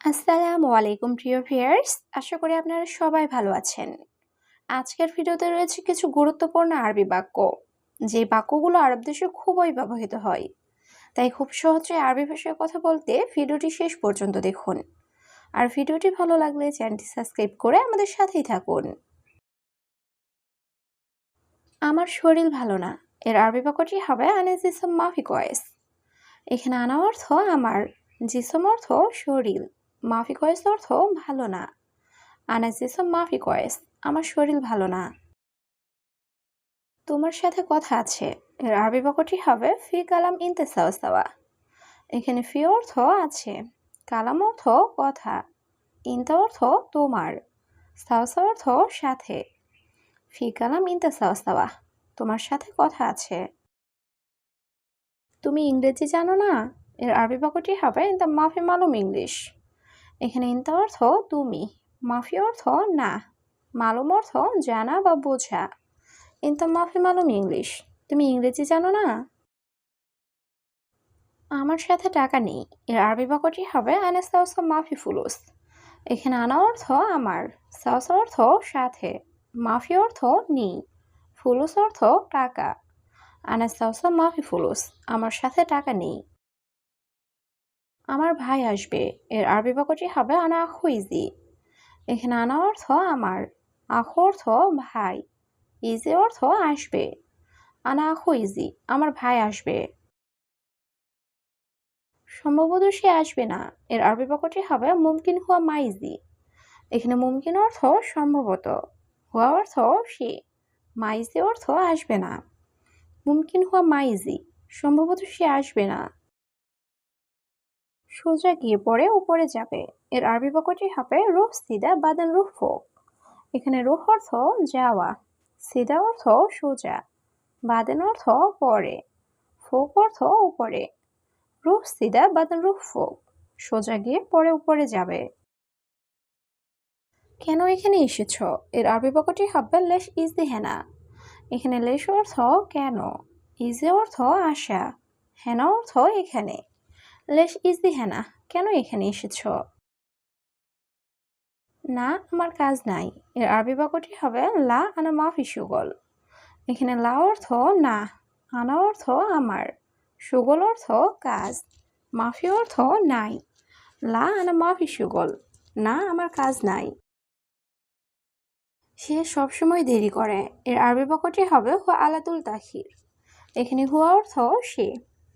আসসালামু আলাইকুম প্রিয় ভিউয়ার্স, আশা করি আপনারা সবাই ভালো আছেন। আজকের ভিডিওতে রয়েছে কিছু গুরুত্বপূর্ণ আরবি বাক্য, যে বাক্যগুলো আরব দেশে খুবই ব্যবহৃত হয়। তাই খুব সহজে আরবি ভাষায় কথা বলতে ভিডিওটি শেষ পর্যন্ত দেখুন। আর ভিডিওটি ভালো লাগলে চ্যানেলটি সাবস্ক্রাইব করে আমাদের সাথেই থাকুন। আমার শরীর ভালো না, এর আরবি বাক্যটি হবে আনা জিসম মাফি কয়েস। এখানে আনা অর্থ আমার, জিসম অর্থ শরীর, মাফি কয়েস অর্থ ভালো না। আনা জিসম মাফি কয়েস, আমার শরীর ভালো না। তোমার সাথে কথা আছে, এর আরবি বাক্যটি হবে ফি কালাম ইনতে সাওয়া সাওয়া। এখানে ফি অর্থ আছে, কালাম অর্থ কথা, ইনতে অর্থ তোমার, সাওয়া সাওয়া অর্থ সাথে। ফি কালাম ইনতে সাওয়া সাওয়া, তোমার সাথে কথা আছে। তুমি ইংরেজি জানো না, এর আরবি বাক্যটি হবে ইনতা মাফি মালুম ইংলিশ। এখানে ইনতা অর্থ তুমি, মাফি অর্থ না, মালুম অর্থ জানা বা বোঝা। ইনতা মাফি মালুম ইংলিশ, তুমি ইংরেজি জানো না। আমার সাথে টাকা নেই, এর আরবি বাক্যটি হবে আনা সাওসা মাফি ফুলুস। এখানে আনা অর্থ আমার, সাওসা অর্থ সাথে, মাফি অর্থ নেই, ফুলুস অর্থ টাকা। আনা সাওসা মাফি ফুলুস, আমার সাথে টাকা নেই। আমার ভাই আসবে, এর আরবি বাক্যটি হবে আনা আখুইজি। এখানে আনা অর্থ আমার, আখু অর্থ ভাই, ইজি অর্থ আসবে। আনা আখুইজি, আমার ভাই আসবে। সম্ভবত সে আসবে না, এর আরবি বাক্যটি হবে মুমকিন হুয়া মাইজি। এখানে মুমকিন অর্থ সম্ভবত, হুয়া অর্থ সে, মাইজি অর্থ আসবে না। মুমকিন হুয়া মাইজি, সম্ভবত সে আসবে না। সোজা গিয়ে পড়ে উপরে যাবে, এর আরবি বাক্যটি হবে রুহ সিদা বাদান রুহ ফোক। এখানে রুহ অর্থ যাওয়া, সিদা অর্থ সোজা, বাদান অর্থ পরে, ফোক অর্থ উপরে। রুহ সিদা বাদান রুহ ফোক, সোজা গিয়ে পরে উপরে যাবে। কেন এখানে এসেছ, এর আরবি বাক্যটি হবে লেশ ইজদি হেনা। এখানে লেশ অর্থ কেন, ইজে অর্থ আসা, হেনা অর্থ এখানে। লেশ ইজদি হেনা, কেন এখানে এসেছ। না, আমার কাজ নাই, এর আরবি বাক্যটি হবে লা আনা মাফি সুগল। এখানে লা অর্থ না, আনা অর্থ আমার, সুগল অর্থ কাজ, মাফি অর্থ নাই। লা আনা মাফি সুগল, না আমার কাজ নাই। সে সবসময় দেরি করে, এর আরবি বাক্যটি হবে হুয়া আলাতুল তাখির। এখানে হুয়া অর্থ সে,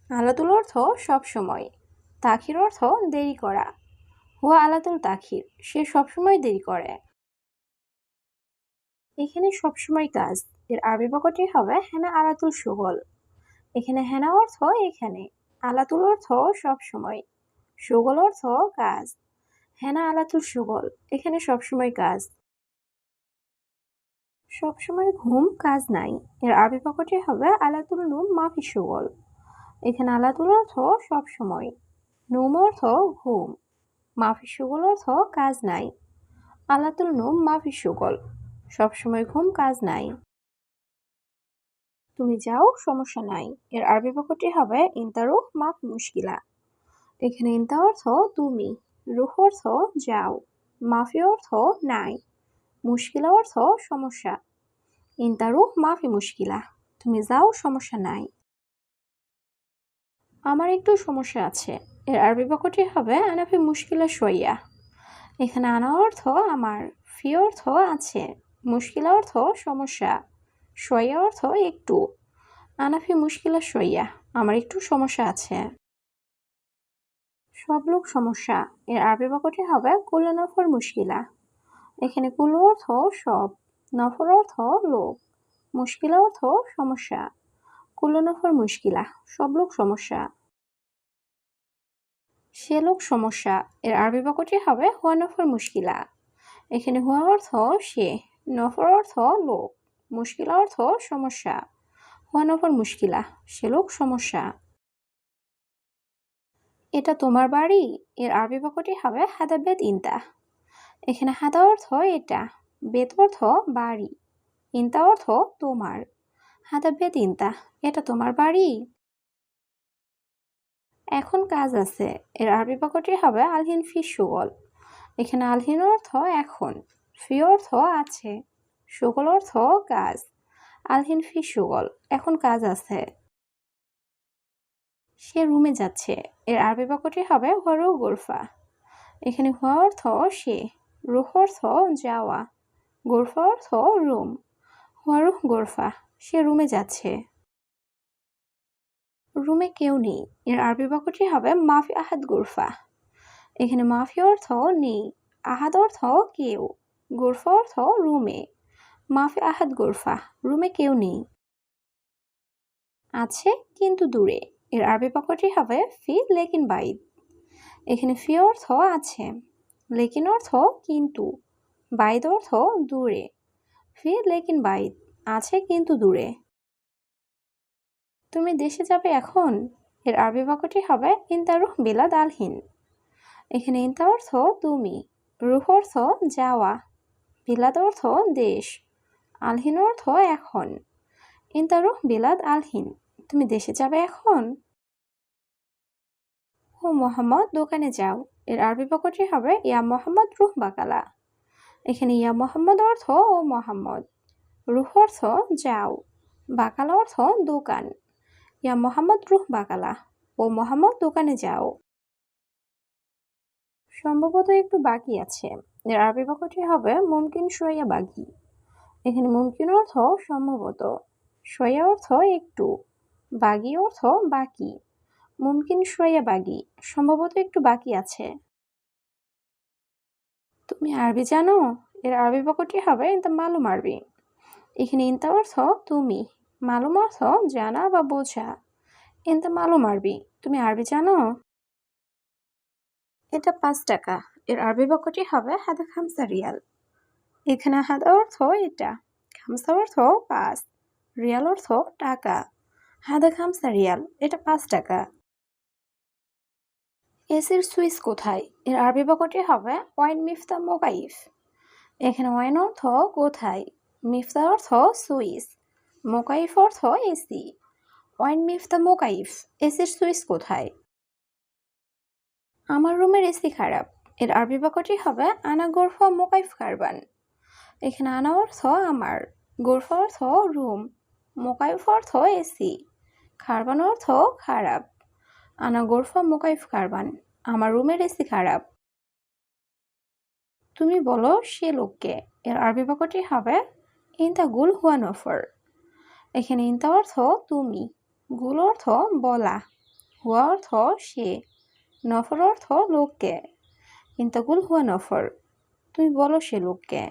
আলাতুল অর্থ সবসময়, তাখির অর্থ দেরি করা। হুয়া আলাতুল তাখির, সে সবসময় দেরি করে। এখানে সবসময় কাজ, এর আরবি বাক্যটি হবে হেনা আলাতুল সুগল। এখানে হেনা অর্থ এখানে, আলাতুল অর্থ সবসময়, সুগল অর্থ কাজ। হেনা আলাতুল সুগল, এখানে সবসময় কাজ। সবসময় ঘুম কাজ নাই, এর আরবি বাক্যটি হবে আলাতুল নুম মাফি সুগল। এখানে আলাতুল অর্থ সবসময়, নুম অর্থ ঘুম, মাফি সুগল অর্থ কাজ নাই। আলাতুল নুম মাফি সুগল, সবসময় ঘুম কাজ নাই। তুমি যাও সমস্যা নাই, এর আরবি বাক্যটি হবে ইনতারুহ মাফি মুশকিলা। এখানে ইনতা অর্থ তুমি, রুহ অর্থ যাও, মাফি অর্থ নাই, মুশকিলা অর্থ সমস্যা। ইনতারুহ মাফি মুশকিলা, তুমি যাও সমস্যা নাই। আমার একটু সমস্যা আছে, এর আরবি বাক্যটি হবে আনাফি মুশকিলা সইয়া। এখানে আনা অর্থ আমার, ফি অর্থ আছে, মুশকিলা অর্থ সমস্যা, সইয়া অর্থ একটু। আনাফি মুশকিলা সইয়া, আমার একটু সমস্যা আছে। সব লোক সমস্যা, এর আরবি বাক্যটি হবে কুল্লু নফর মুশকিলা। এখানে কুল্লু অর্থ সব, নফর অর্থ লোক, মুশকিলা অর্থ সমস্যা। কুল্লু নফর মুশকিলা, সব লোক সমস্যা। সে লোক সমস্যা, এর আরবি বাক্যটি হবে হুয়া নফর মুশকিলা। এখানে হুয়া অর্থ সে, নফর অর্থ লোক, মুশকিলা অর্থ সমস্যা। হুয়া নফর মুশকিলা, সে লোক সমস্যা। এটা তোমার বাড়ি, এর আরবি বাক্যটি হবে হাদা বেত ইনতা। এখানে হাদা অর্থ এটা, বেত অর্থ বাড়ি, ইনতা অর্থ তোমার। হাদা বেত ইনতা, এটা তোমার বাড়ি। এখন কাজ আছে এর আরবি বাক্যটি হবে আলহিন ফি শুগল। এখানে আলহিন অর্থ এখন, ফি অর্থ আছে, শুগল অর্থ কাজ। আলহিন ফি শুগল, এখন কাজ আছে। সে রুমে যাচ্ছে এর আরবি বাক্যটি হবে হুয়া গোরফা। এখানে হুয়া অর্থ সে, রুহ অর্থ যাওয়া, গোরফা অর্থ রুম। হুয়া গোরফা, সে রুমে যাচ্ছে। রুমে কেউ নেই এর আরবি বাক্যটি হবে মাফি আহাদ গোরফা। এখানে মাফি অর্থ নেই, আহাদ অর্থ কেউ, গোরফা অর্থ রুমে। মাফি আহাদ গোরফা, রুমে কেউ নেই। আছে কিন্তু দূরে এর আরবি বাক্যটি হবে ফি লেকিন বাইদ। এখানে ফি অর্থ আছে, লেকিন অর্থ কিন্তু, বাইদ অর্থ দূরে। ফি লেকিন বাইদ, আছে কিন্তু দূরে। তুমি দেশে যাবে এখন এর আরবি বাক্যটি হবে ইনতা রুহ বিলাদ আলহিন। এখানে ইনতা অর্থ তুমি, রুহ অর্থ যাওয়া, বিলাদ অর্থ দেশ, আলহিন অর্থ এখন। ইনতা রুহ বিলাদ আলহিন, তুমি দেশে যাবে এখন। ও মোহাম্মদ দোকানে যাও এর আরবি বাক্যটি হবে ইয়া মোহাম্মদ রুহ বাকালা। এখানে ইয়া মোহাম্মদ অর্থ ও মোহাম্মদ, রুহ অর্থ যাও, বাকালা অর্থ দোকান। ইয়া মোহাম্মদ রুহ বাকালা, ও মোহাম্মদ দোকানে যাও। সম্ভবত একটু বাকি আছে এর আরবি বাক্যটি হবে মুমকিন শোয়া বাকি। এখানে মুমকিন অর্থ সম্ভবত, শোয়া অর্থ একটু, বাগি অর্থ বাকি। মুমকিন শোয়া বাগি, সম্ভবত একটু বাকি আছে। তুমি আরবি জানো এর আরবি বাক্যটি হবে ইনতা মালুম আরবি। এখানে ইনতা অর্থ তুমি, মালুম অর্থ জানা বা বোঝা। ইনতা মালুম আরবি, তুমি আরবি জানো। এটা 5 টাকা এর আরবি বাক্যটি হবে হাদা খামসা রিয়াল। এখানে হাদা অর্থ এটা, খামসা অর্থ 5, রিয়াল অর্থ টাকা। হাদা খামসা রিয়াল, এটা 5 টাকা। এসির সুইচ কোথায় এর আরবি বাক্যটি হবে ওয়াইন মিফতা মোকাইফ। এখানে ওয়াইন অর্থ কোথায়, মিফতা অর্থ সুইচ, মোকাইফ অর্থ এসি। ওয়াইন মিফতা মোকাইফ, এসির সুইচ কোথায়। আমার রুমের এসি খারাপ এর আরবি বাক্যটি হবে আনা গোরফা মোকাইফ কারবান। এখানে আনা অর্থ আমার, গোরফা অর্থ রুম, মোকাইফ অর্থ এসি, কারবান অর্থ খারাপ। আনা গোরফা মোকাইফ কারবান, আমার রুমের এসি খারাপ। তুমি বলো সে লোককে এর আরবি বাক্যটি হবে ইনতা গুল হুয়া নফর। এখানে ইনতা অর্থ তুমি, গুল অর্থ বলা, হুয়া অর্থ সে, নফর অর্থ লোককে। ইনতা গুল হুয়া নফর, তুমি বলো সে লোককে।